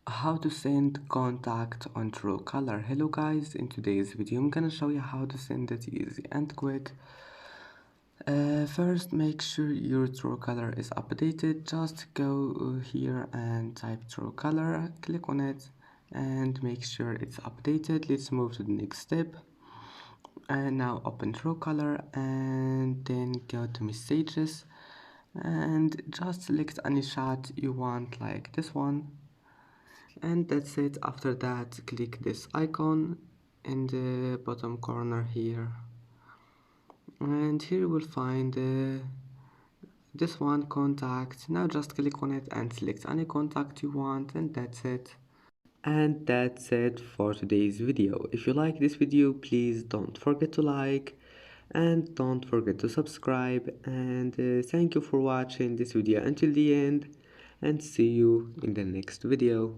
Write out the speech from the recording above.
How to send contact on Truecaller. Hello guys, in today's video I'm gonna show you how to send it easy and quick. First, make sure your Truecaller is updated. Just go here and type Truecaller, click on it and make sure it's updated. Let's move to the next step. And now open Truecaller and then go to messages and just select any chat you want, like this one, and that's it. After that, click this icon in the bottom corner here, and here you will find this one, contact. Now just click on it and select any contact you want, and that's it. And that's it for today's video. If you like this video, please don't forget to like and don't forget to subscribe, and thank you for watching this video until the end, and see you in the next video.